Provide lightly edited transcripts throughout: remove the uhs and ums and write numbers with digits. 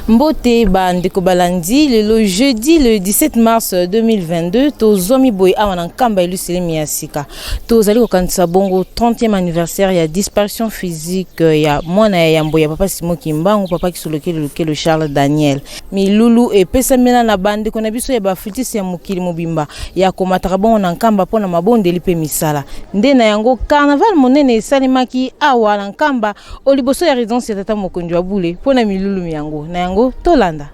Mbote bandeko balandi le jeudi le 17 mars 2022 tozomi boy awana nkamba ilusilemi ya sika tozali kokanisa bongo 30e anniversaire ya disparition physique ya mwana ya yambo ya papa Simon Kimbangu papa Kisolokelo Charles Daniel milulu epesamela na bandeko na biso ya bafutisi ya mokili mobimba ya komataka bongo na nkamba pona mabondeli pe misala nde na yango carnaval monene esalimaki awa na nkamba oliboso ya résidence ya tata mokonzi wa bule pona milulu yango na yango Tolanda.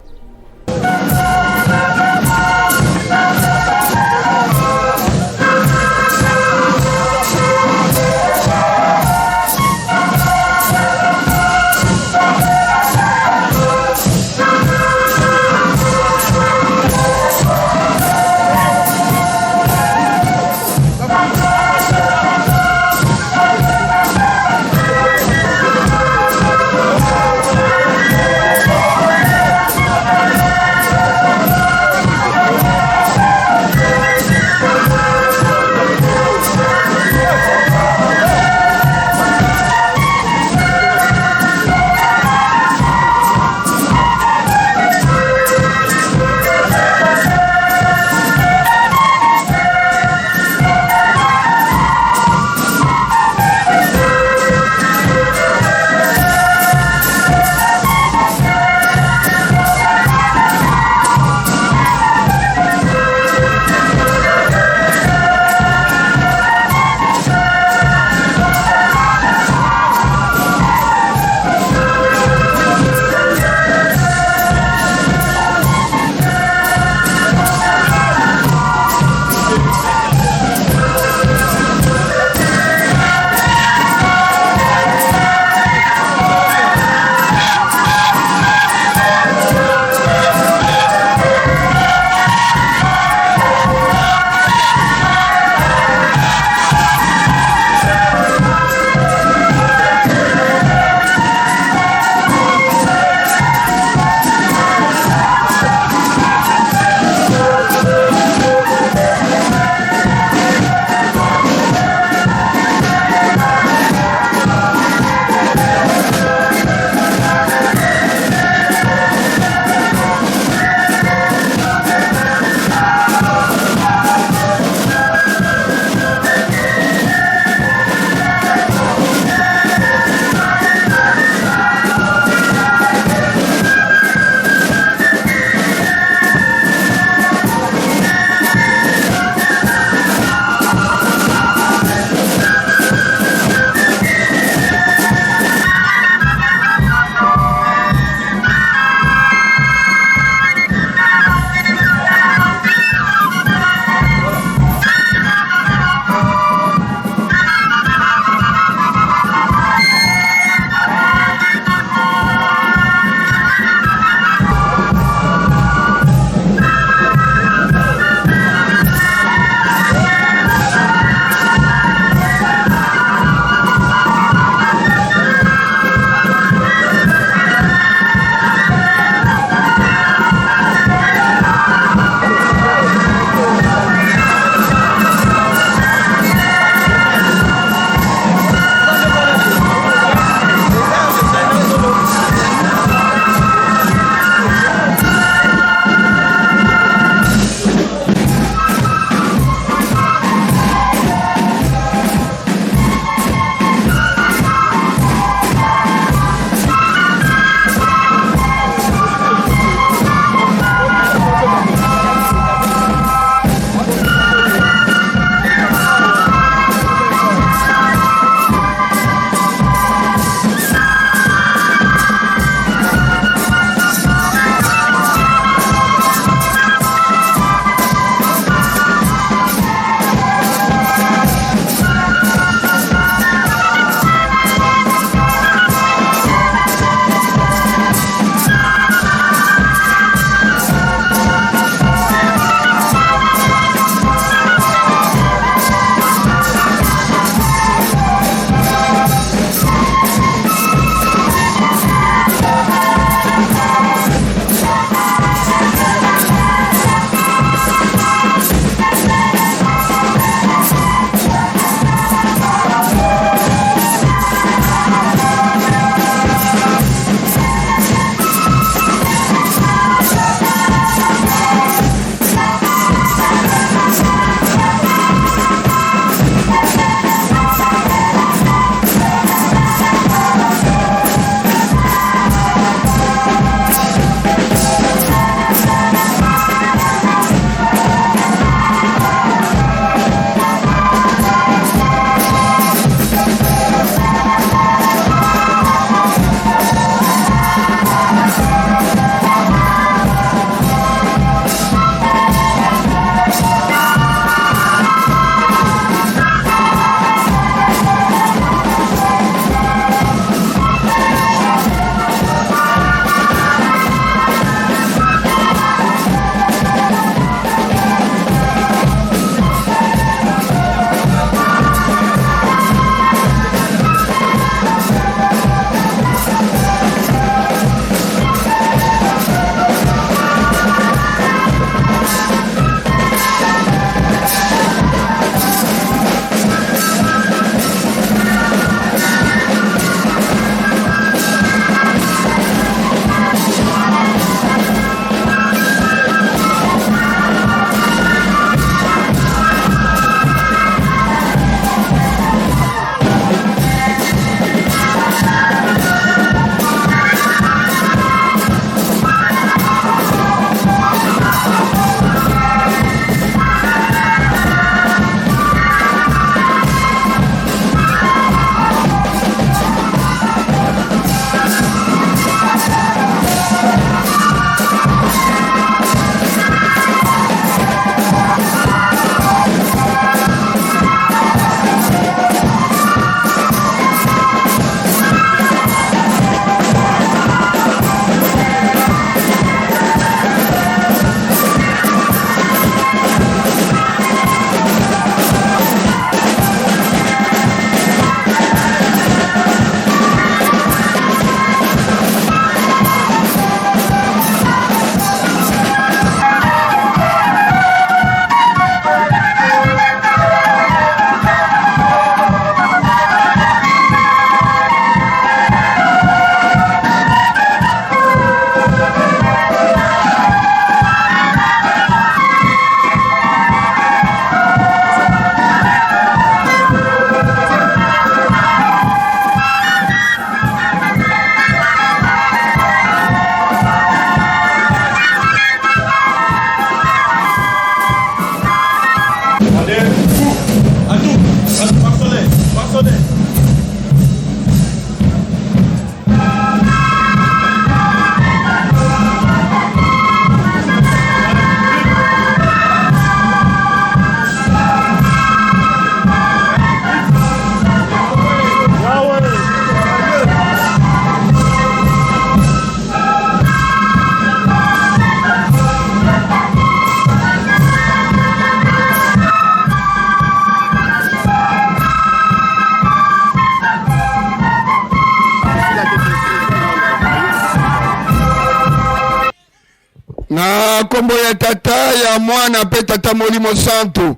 Na kombo ya tata ya mwana pe tata Molimo Santo.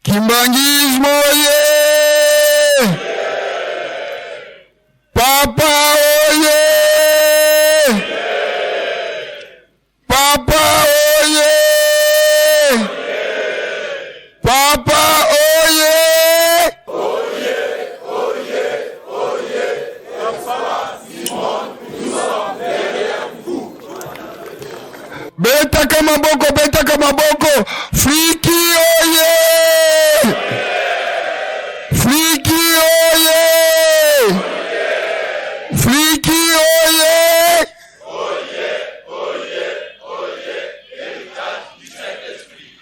Kimbangismo ye! Papa oye! Papa oye! Papa oye! Oye, oye, oye! Papa Simon, nous sommes derrière vous. Beta kama boko, Friki oye! Friki oye! Friki oye! Oye, oye, oye! Héritage du Saint-Esprit.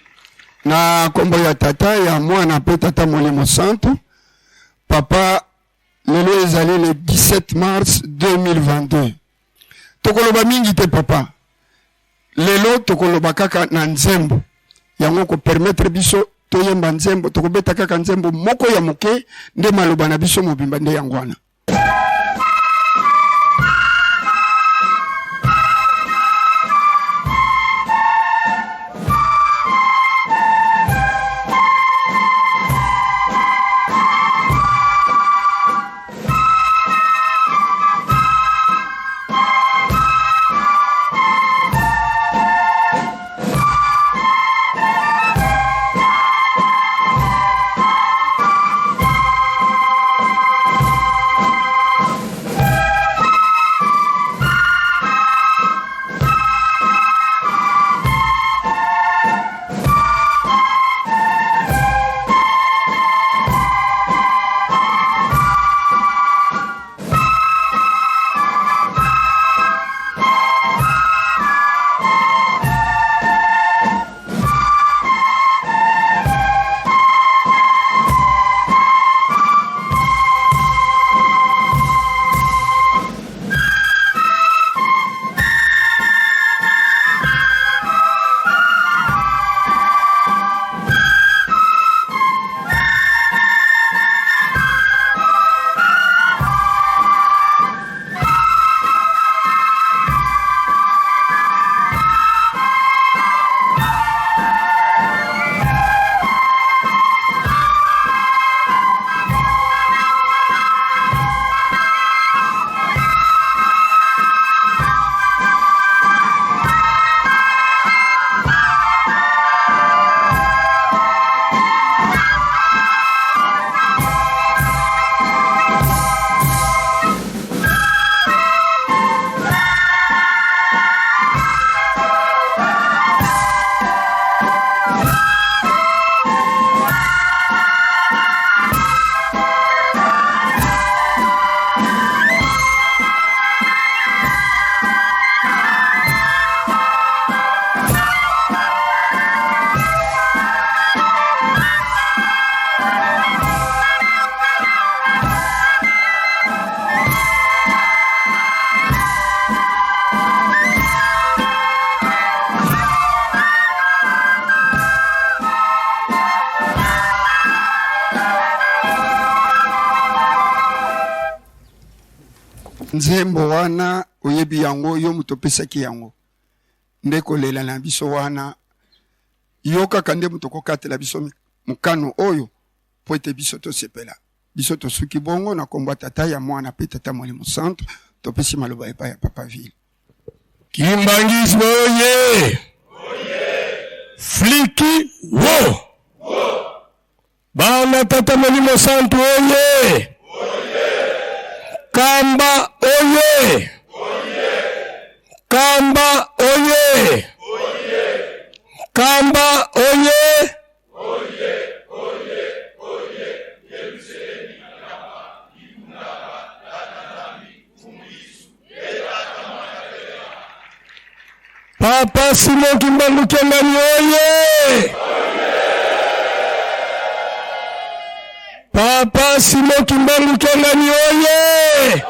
Na kombo ya tata ya mwana pe tata Molimo Santo. Papa, lelo ezali le 17 mars 2022. Tokoloba mingi te papa. Lelo tokoloba kaka na nzembo. Yango ko permettre biso toyemba nzembo, tokobeta kaka nzembo moko ya moke nde maloba na biso mobimba nde yangwana. Nzembo wana oyebi yango yo mutopesaki yango. Ndeko lela na biso wana yoka kande mutoko katela biso mukano oyo po ete biso to sepela. Biso to suki bongo na komba tata ya mwana pe tata Molimo Santo topesi maloba epa ya Papa Ville. Kimbangismo oye! Fliki wo! Bana tata Molimo Santo oye! Kamba oye! Kamba oye! Kamba oye! Papa Simon Kimbangu Kyangani oye! Papa Simon Kimbangu Kyangani oye!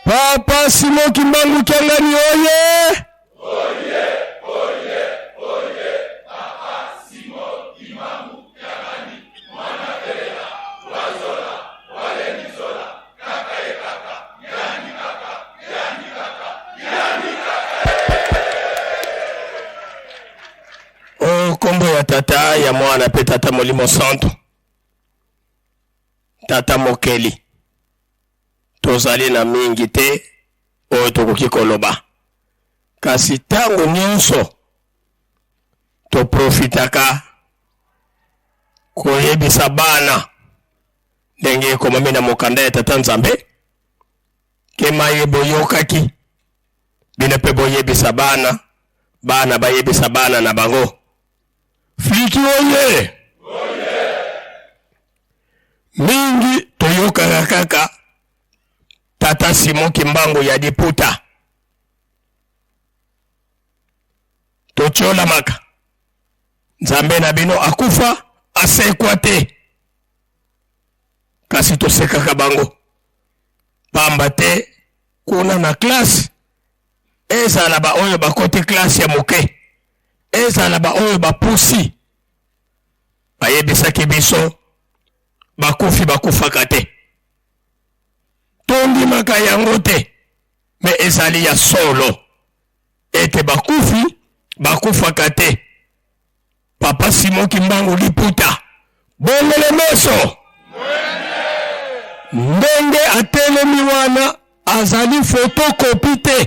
Papa Simon Kimbangu Kyangani oye! Kombo ya tata ya mwana pe tata Molimo Santo tata Mokeli tozali na mingi te oyo tokoki koloba kasi tango nyonso to profitaka koyebisa bana ndenge ekomami na mokanda ya tata Nzambe ke mayebo yokaki bina pe boyebisa bana bana bayebisa bana na bango. Fliki oye! Mingi toyoka kaka tata Simon Kimbangu ya diputa tochola maka Nzambe na bino akufa asekwa te kasi tosekaka bango pamba te kuna na klasi ezala ba oyo bakote klasi ya moke ezala ba oyo bapusi bayebisaki biso bakufi bakufaka te tondimaka yango te me ezali ya solo ete bakufi bakufaka te. Papa Simon Kimbangu liputa bongele meso ndenge atelemi wana azali photocopie te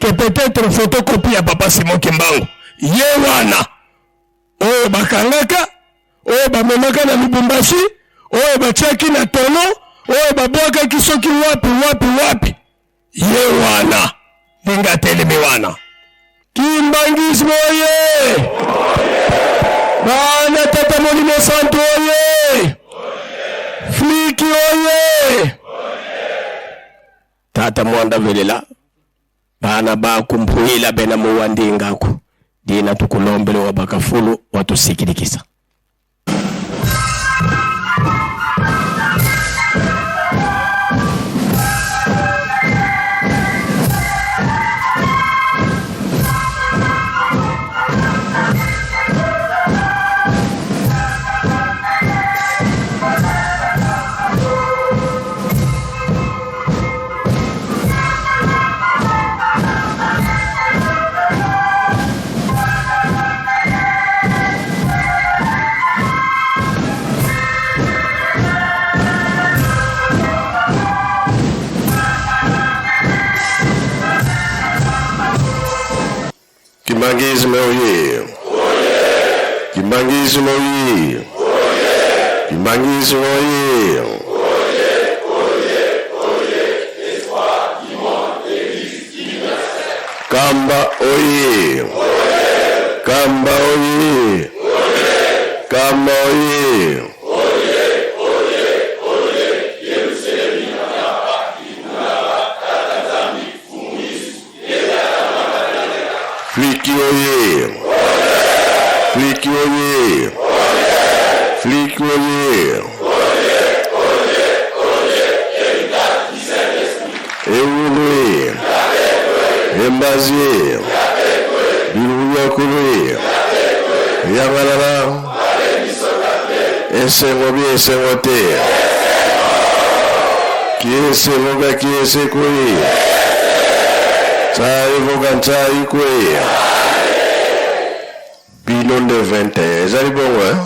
ke peut-être photocopie ya Papa Simon Kimbangu ye wana oyo bakangaka oyo bamemaka na Lubumbashi oyo bachaki na tono oyo babwaka kisoki wapi ye wana ndenge telemi wana Kimbangismo oye bana tata Molimo Santo oye Fliki oye tata Mwanda Velela bana bakumpuila bena muwandingako dina tukulombele wabakafulu watusikirikisa. Kimbangismo oye! Kimbangismo oye! Kimbangismo oye! Espoir du monde existe. Kamba oye! Kamba oye! Kamba oye! Fliki oye! Fliki oye! Fliki oye! Evolué! Embasé! Bilouyakoulé! Yamalala! Esengobi esengote! Kiesevoga kiesekouye! Tsaï Vogantaï Koué. Bilan de 21. Vous allez bon, hein?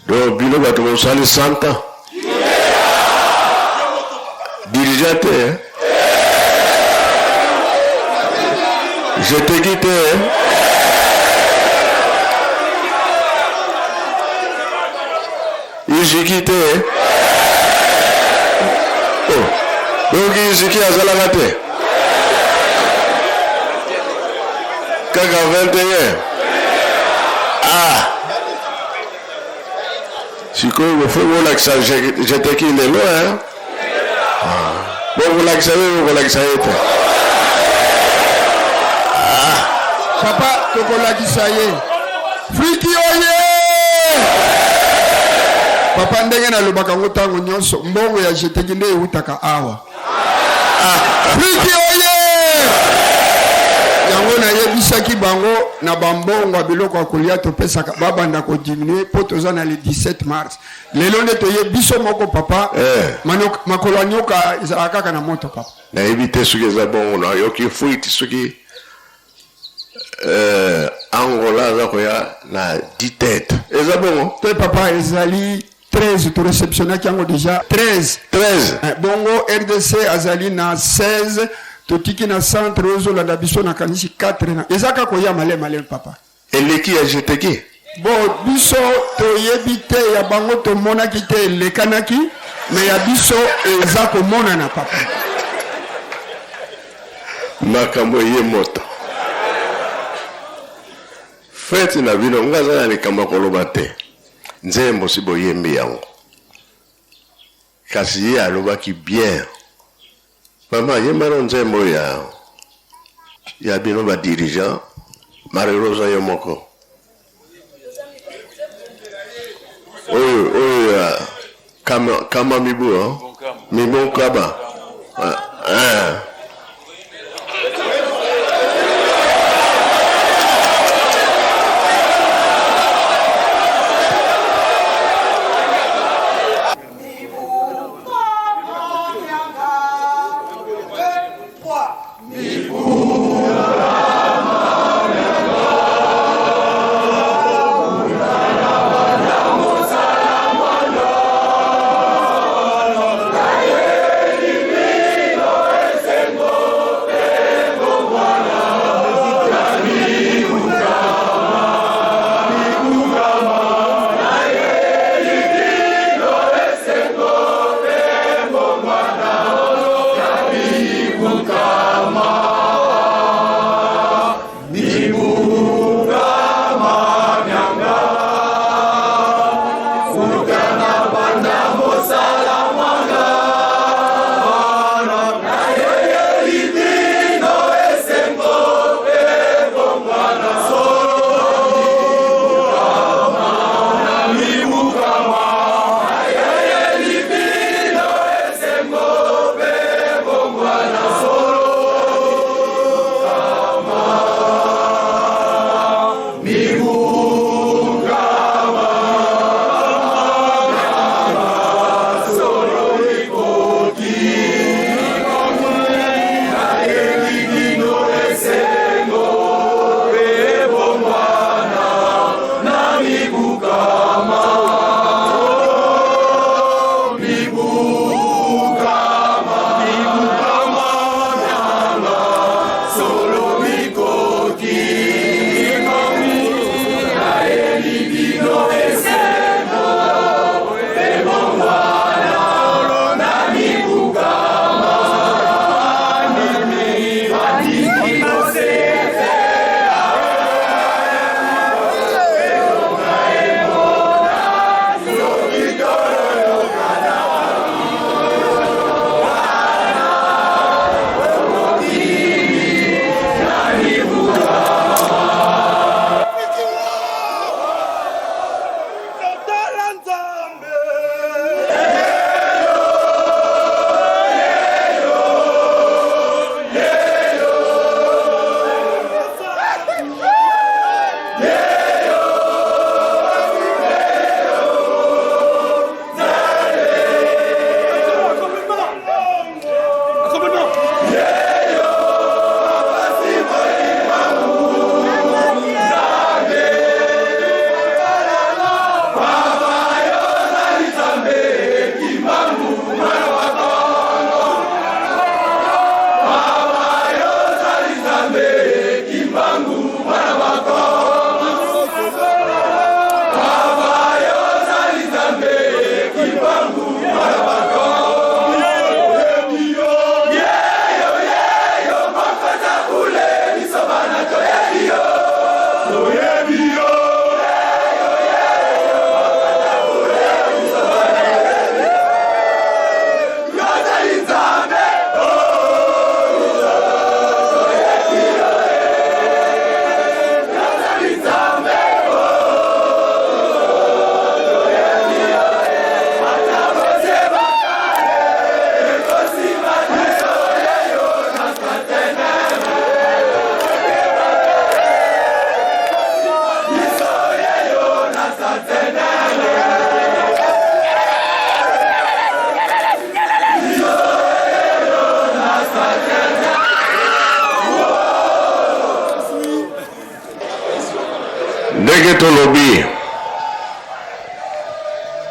Donc, bilan va te salir 100 ans. Dirigeante, hein? Je t'ai quitté, hein? J'ai quitté, hein? Oh. Donc iziki azalaka te kaka 21 sikoyo bofo bolakisa jeteki lelo Tokolakisa wewe tokolakisa yetu. Papa tokolakisa ye. Friki oye. Papa ndenge na lobaka ngotango nyonso mbongo ya jeteki nde utaka awa. Friki oye. Yango na yebisaki bango na bambongo biloko akolia topesaka babanda ko diminuer po tozana le 17 mars. Lelo nde toyebiso moko papa. Makolo nyoka ezalaka na moto papa. Na éviter ce que ça bon na yoki fuiti ce qui Angola za koya na 10 têtes. Eza bon. Toi papa ezali 13 to réceptionner yango déjà 13. Bongo RDC azali na 16. Totiki na centre ozo la biso na kanisi 4 na. Ezaka koya malem papa. Eleki ya jeteki. Bo biso to yebite ya bango to mona kite lekanaki mais ya biso ezako mona na papa. Makambo ye moto. Feti na bino ngaza na kamba koloba te. Nzembo sibo yembi yango. Kasi ye aloba ki bien. Mama yemba nzembo ya bino ba dirigeant Marie-Rosa Yomoko. Kama mibu Mibon Kaba.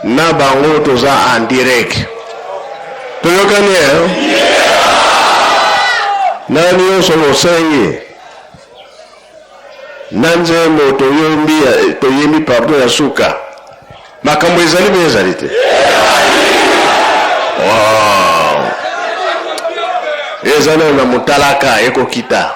na bango toza en direct. Toyokani nani yonso mosengi nanzembo toyembi pardon ya suka makambo ezali be ezali te. Wow. Ezali na mutalaka ekokita.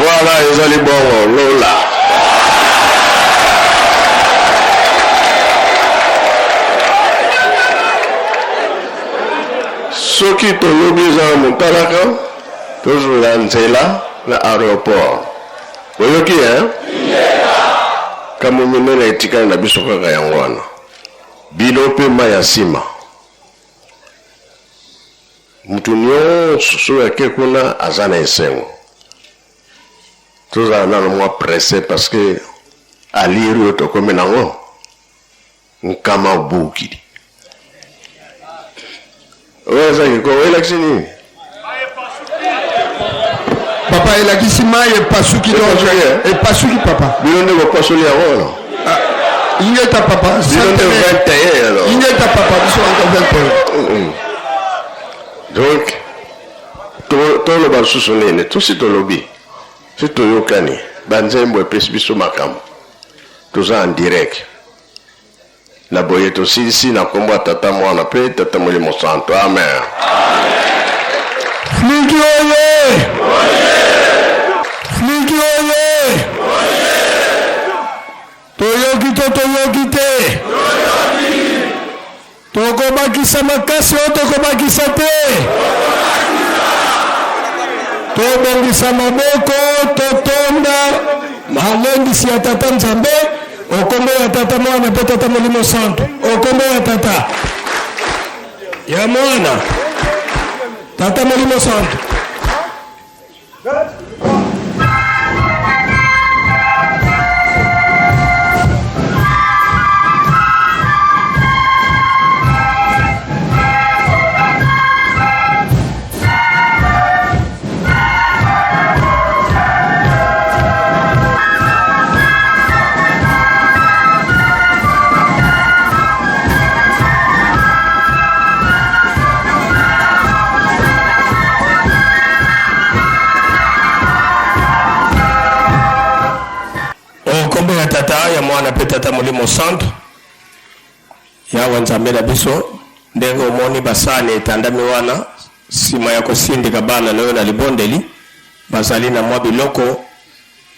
Voilà, ezali bongo Lola. Soki tolobi za mutalaka toujours la nzela na aéroport. Oyoki kama mwenye etikana na biso kaka yango wana. Bino pe maya sima. Mutu nyonso so yake kuna azana esengo. Tout ça dans le mois pressé parce que à lire to comme nango nkama buki oza ko election Papa elakisi maye pasuki do e pasuki papa bilonde ko pasoli ya wona ingeta papa bilonde 21 alors ingeta papa biso encore 21 donc to le basu sonene tout si to lobi si to yokani banzembo epesi biso makambo toza en direct na boye to si na kombo tata mwana pe tata Molimo Santo amen. Fliki oye Fliki oye toyoki te tokobakisa makasi oyo tokobakisa te tobongisa maboko totonda malendisi ya tata Nzambe okombo ya tata mwana pe tata Molimo Santo okombo ya tata ya mwana tata Molimo Santo. Ya mwana pe tata Molimo Santo ya Nzambe na biso ndenge omoni basane etandami wana sima ya kosindika bana nayo na libondeli bazali na mwa biloko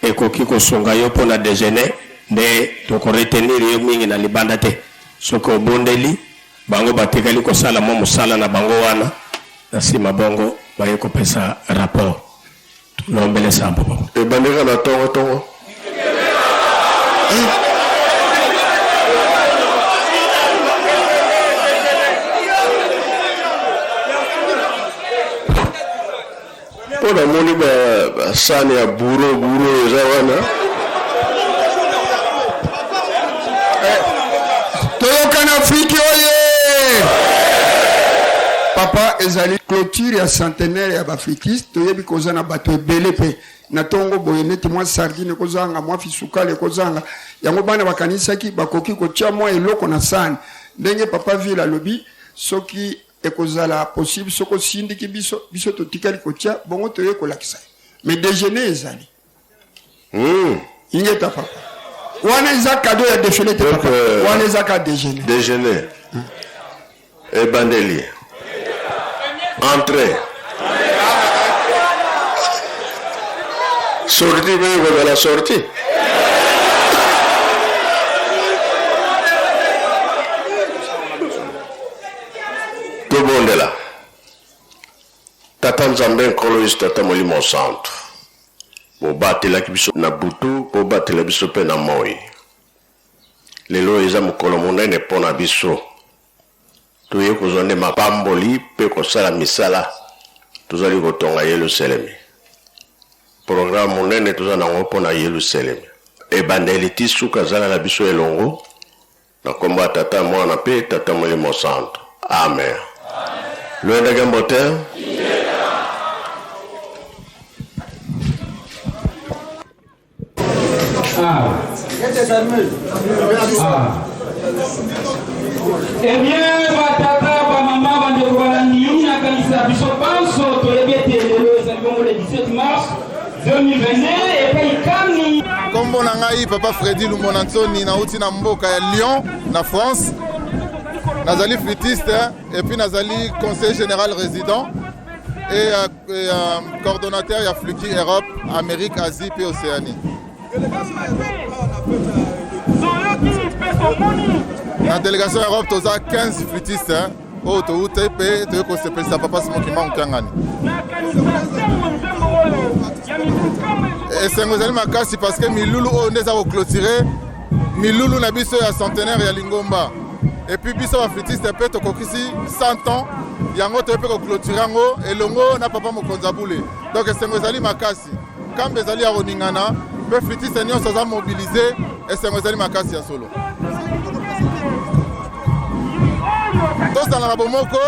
ekoki kosunga yo pona déjeuner nde tokoretenir yo mingi na libanda te soki obondeli bango batekali kosala mwa mosala na bango wana na sima bongo baye kopesa rapport tulombele sambo papa ebandeka na tongo Pona moni ba sani ya buro eza wana Afrique oye! Papa ezali clôture ya centenaire ya bafriquiste toyebi kozana bato ebele pe na tongo boye neti mwa sardine kozanga mwa fisukale kozanga yango bana bakanisaki bakoki kotia mwa eloko na sani ndenge papa vila lobi soki ekozala possible soko sindiki biso totikali kotia bongo toye kolakisa mais déjeuner ezali ingeta papa wana eza cadeau ya déjeuner te papa wana eza ka déjeuner et bandeli entrée sortie mais vous la sortie tout le monde est là tata nzambe nkolo tata molimo centre bobatelaki biso na butu bobatela biso mpe na moi lelo eza mokolo monene mpo na biso toye kozwa nde mapamboli mpe kosala misala tozali kotonga yelusalemi programme monene toza nango mpo na yelusalemi ebandeli ti suka azala na biso elongo na nkombo ya tata mwana mpe tata molimo centre amen loendage mbote Eh bien, batata, maman, bandeko balandi na kanisa biso panso toyebete lelo ezali le 17 mars 2022 et puis kami kombo na ngai papa Freddy Lumonantsoni nauti na mboka ya Lyon na France nazali flûtiste et puis nazali conseiller général résident et coordonnateur ya Fluki Europe, Amérique, Asie et Océanie. La délégation Europe, tu as 15 flûtistes. Oh, tu as payé, tu as payé, ça papa Simon qui m'a engagé. Et c'est un cas parce que Miloulou, on est à clôturer. Miloulou, n'a pas eu centenaire et à Lingomba. Et puis, biso va flûtiste, peut être ici 100 ans. Yango, tu peux clôturer et longo n'a pas mokonzaboulé. Donc, c'est un makasi. Quand les alliés à Roningana, les flûtistes sont mobilisés et c'est un makasi à solo. Tous dans la bomoko,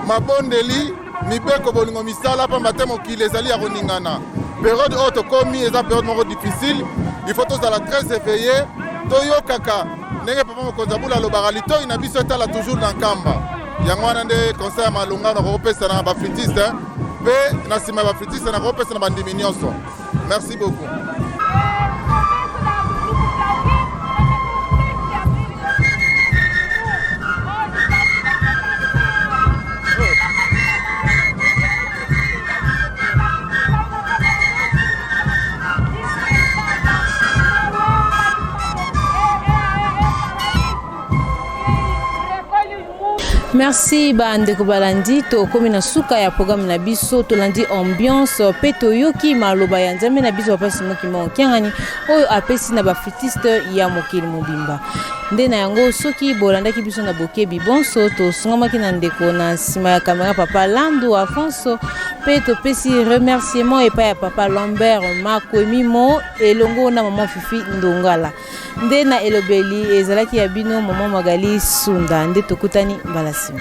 ma bonne délit, mi beko bolingo misala pa matemo ki les alliés à Roningana. Période haute commis et période moro difficile, il faut tous dans la très éveillé. Toyo kaka, nenge papa mokonzabula lo baralito inabiso etala toujours dans kamba. Yango wana nde conseil malunga na kopesa na ba flûtiste, pe na sima ba flûtiste na kopesa na bandimi nyonso. Merci beaucoup. Merci bandeko balandi to komi na suka ya programme na biso to landi ambiance peto yoki maloba ya nzambe na biso papa Simon Kimbangu kiangani oyo apesi na ba flûtiste ya mokili mobimba nde na yango soki bolandaki biso na bokebi bonso to sungamaki na ndeko na sima ya kamera papa Lando Afonso pe to pesi remerciement epa ya papa Lambert Makwemimo elongo na maman Fifi Ndongala nde na elobeli ezalaki ya bino maman Magali Sunda nde tokutani mbalasima.